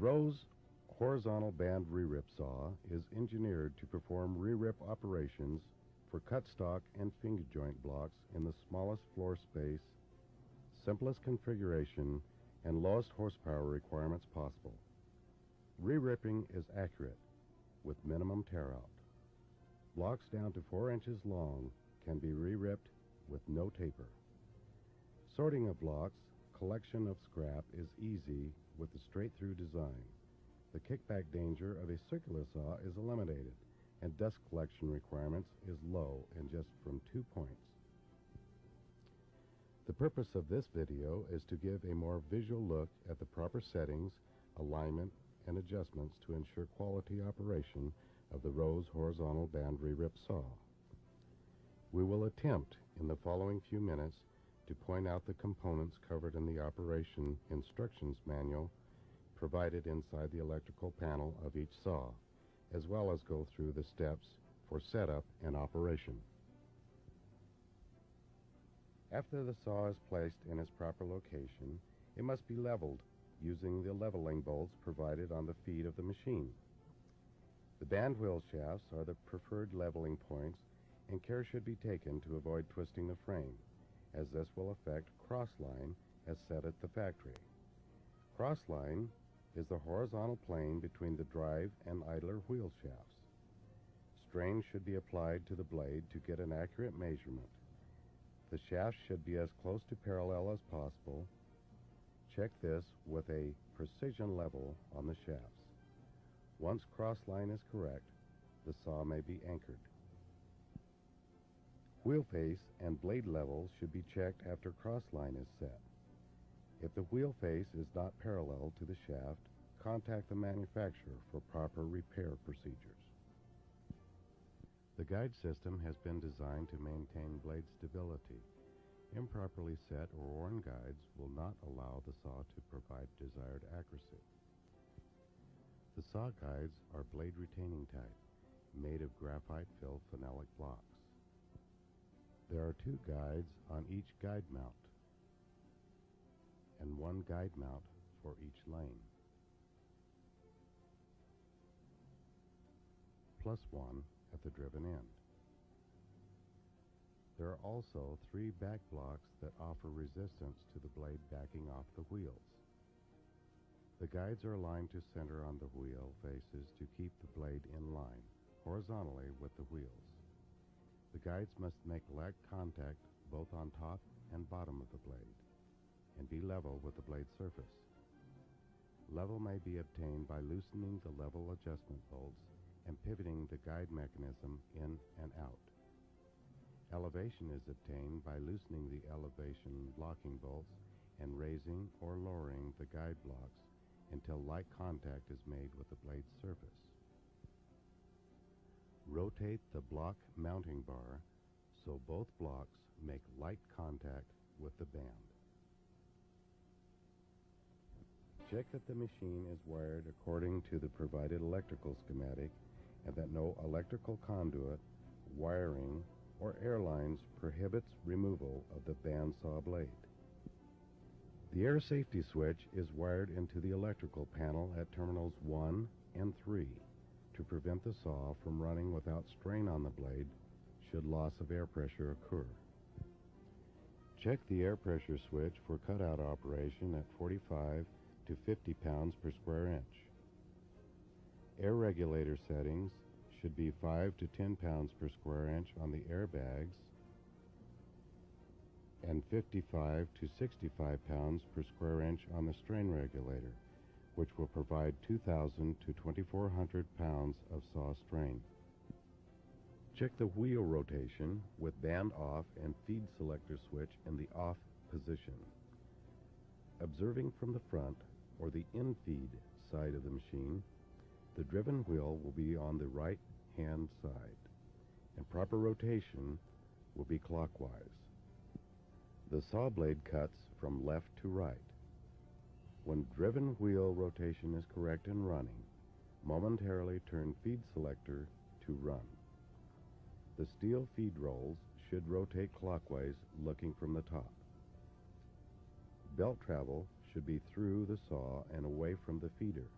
Rose horizontal band re-rip saw is engineered to perform re-rip operations for cut stock and finger joint blocks in the smallest floor space, simplest configuration, and lowest horsepower requirements possible. Re-ripping is accurate with minimum tear out. Blocks down to 4 inches long can be re-ripped with no taper. Sorting of blocks, collection of scrap is easy with the straight-through design. The kickback danger of a circular saw is eliminated, and dust collection requirements is low and just from 2 points. The purpose of this video is to give a more visual look at the proper settings, alignment, and adjustments to ensure quality operation of the Rose horizontal band re-rip saw. We will attempt in the following few minutes to point out the components covered in the operation instructions manual provided inside the electrical panel of each saw, as well as go through the steps for setup and operation. After the saw is placed in its proper location, it must be leveled using the leveling bolts provided on the feet of the machine. The band wheel shafts are the preferred leveling points, and care should be taken to avoid twisting the frame, as this will affect crossline as set at the factory. Crossline is the horizontal plane between the drive and idler wheel shafts. Strain should be applied to the blade to get an accurate measurement. The shafts should be as close to parallel as possible. Check this with a precision level on the shafts. Once crossline is correct, the saw may be anchored. Wheel face and blade levels should be checked after crossline is set. If the wheel face is not parallel to the shaft, contact the manufacturer for proper repair procedures. The guide system has been designed to maintain blade stability. Improperly set or worn guides will not allow the saw to provide desired accuracy. The saw guides are blade retaining type, made of graphite-filled phenolic blocks. There are 2 guides on each guide mount, and 1 guide mount for each lane, plus 1 at the driven end. There are also 3 back blocks that offer resistance to the blade backing off the wheels. The guides are aligned to center on the wheel faces to keep the blade in line, horizontally with the wheels. The guides must make lag contact both on top and bottom of the blade, and be level with the blade surface. Level may be obtained by loosening the level adjustment bolts and pivoting the guide mechanism in and out. Elevation is obtained by loosening the elevation blocking bolts and raising or lowering the guide blocks until light contact is made with the blade surface. Rotate the block mounting bar so both blocks make light contact with the band. Check that the machine is wired according to the provided electrical schematic and that no electrical conduit, wiring, or air lines prohibits removal of the bandsaw blade. The air safety switch is wired into the electrical panel at terminals 1 and 3 to prevent the saw from running without strain on the blade should loss of air pressure occur. Check the air pressure switch for cutout operation at 45 to 50 pounds per square inch. Air regulator settings should be 5 to 10 pounds per square inch on the airbags and 55 to 65 pounds per square inch on the strain regulator, which will provide 2,000 to 2,400 pounds of saw strain. Check the wheel rotation with band off and feed selector switch in the off position. Observing from the front or the in-feed side of the machine, the driven wheel will be on the right hand side, and proper rotation will be clockwise. The saw blade cuts from left to right. When driven wheel rotation is correct and running, momentarily turn feed selector to run. The steel feed rolls should rotate clockwise looking from the top. Belt travel should be through the saw and away from the feeder.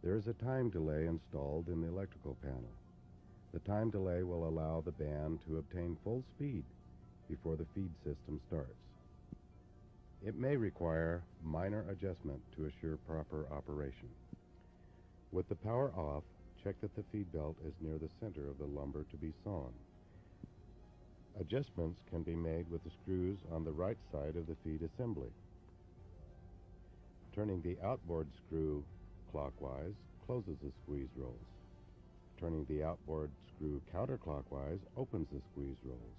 There is a time delay installed in the electrical panel. The time delay will allow the band to obtain full speed before the feed system starts. It may require minor adjustment to assure proper operation. With the power off, check that the feed belt is near the center of the lumber to be sawn. Adjustments can be made with the screws on the right side of the feed assembly. Turning the outboard screw clockwise closes the squeeze rolls. Turning the outboard screw counterclockwise opens the squeeze rolls.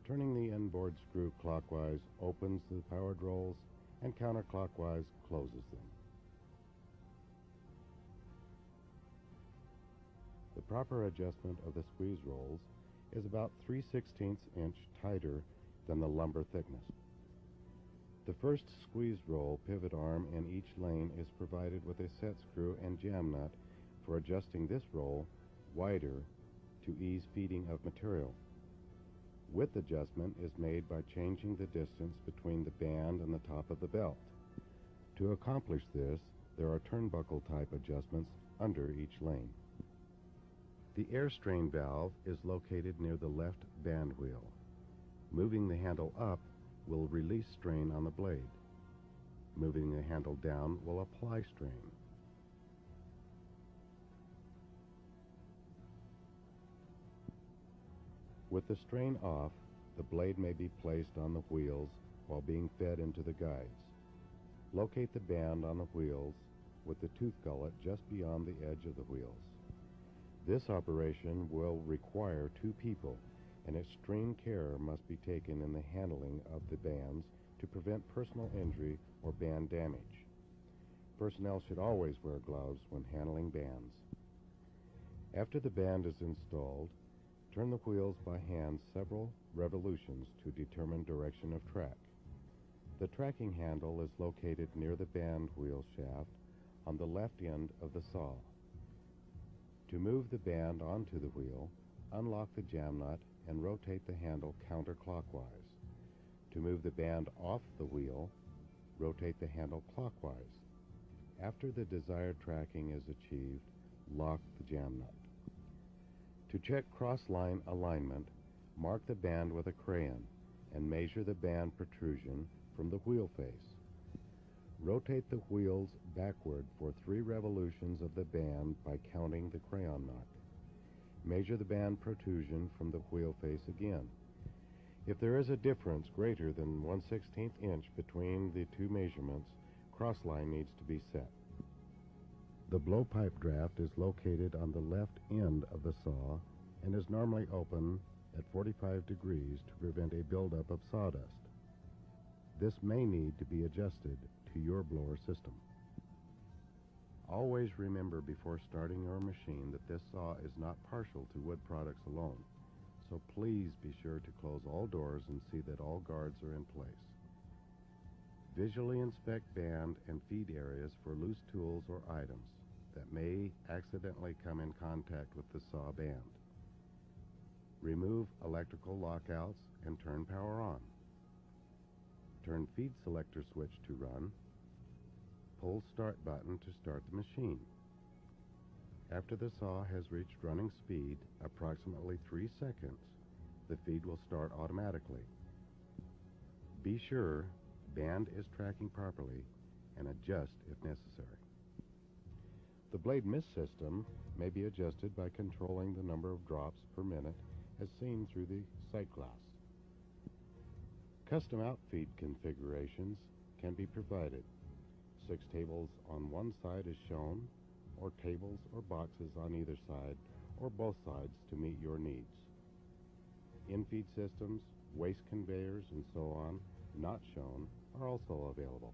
Turning the inboard screw clockwise opens the powered rolls and counterclockwise closes them. The proper adjustment of the squeeze rolls is about 3/16 inch tighter than the lumber thickness. The first squeeze roll pivot arm in each lane is provided with a set screw and jam nut for adjusting this roll wider to ease feeding of material. Width adjustment is made by changing the distance between the band and the top of the belt. To accomplish this, there are turnbuckle type adjustments under each lane. The air strain valve is located near the left band wheel. Moving the handle up will release strain on the blade. Moving the handle down will apply strain. With the strain off, the blade may be placed on the wheels while being fed into the guides. Locate the band on the wheels with the tooth gullet just beyond the edge of the wheels. This operation will require 2 people, and extreme care must be taken in the handling of the bands to prevent personal injury or band damage. Personnel should always wear gloves when handling bands. After the band is installed, turn the wheels by hand several revolutions to determine direction of track. The tracking handle is located near the band wheel shaft on the left end of the saw. To move the band onto the wheel, unlock the jam nut and rotate the handle counterclockwise. To move the band off the wheel, rotate the handle clockwise. After the desired tracking is achieved, lock the jam nut. To check cross-line alignment, mark the band with a crayon and measure the band protrusion from the wheel face. Rotate the wheels backward for 3 revolutions of the band by counting the crayon nut. Measure the band protrusion from the wheel face again. If there is a difference greater than 1/16 inch between the 2 measurements, cross-line needs to be set. The blowpipe draft is located on the left end of the saw and is normally open at 45 degrees to prevent a buildup of sawdust. This may need to be adjusted to your blower system. Always remember before starting your machine that this saw is not partial to wood products alone, so please be sure to close all doors and see that all guards are in place. Visually inspect band and feed areas for loose tools or items that may accidentally come in contact with the saw band. Remove electrical lockouts and turn power on. Turn feed selector switch to run. Pull start button to start the machine. After the saw has reached running speed, approximately 3 seconds, the feed will start automatically. Be sure band is tracking properly and adjust if necessary. The blade mist system may be adjusted by controlling the number of drops per minute as seen through the sight glass. Custom outfeed configurations can be provided. 6 tables on one side is shown, or tables or boxes on either side, or both sides to meet your needs. In-feed systems, waste conveyors, and so on, not shown, are also available.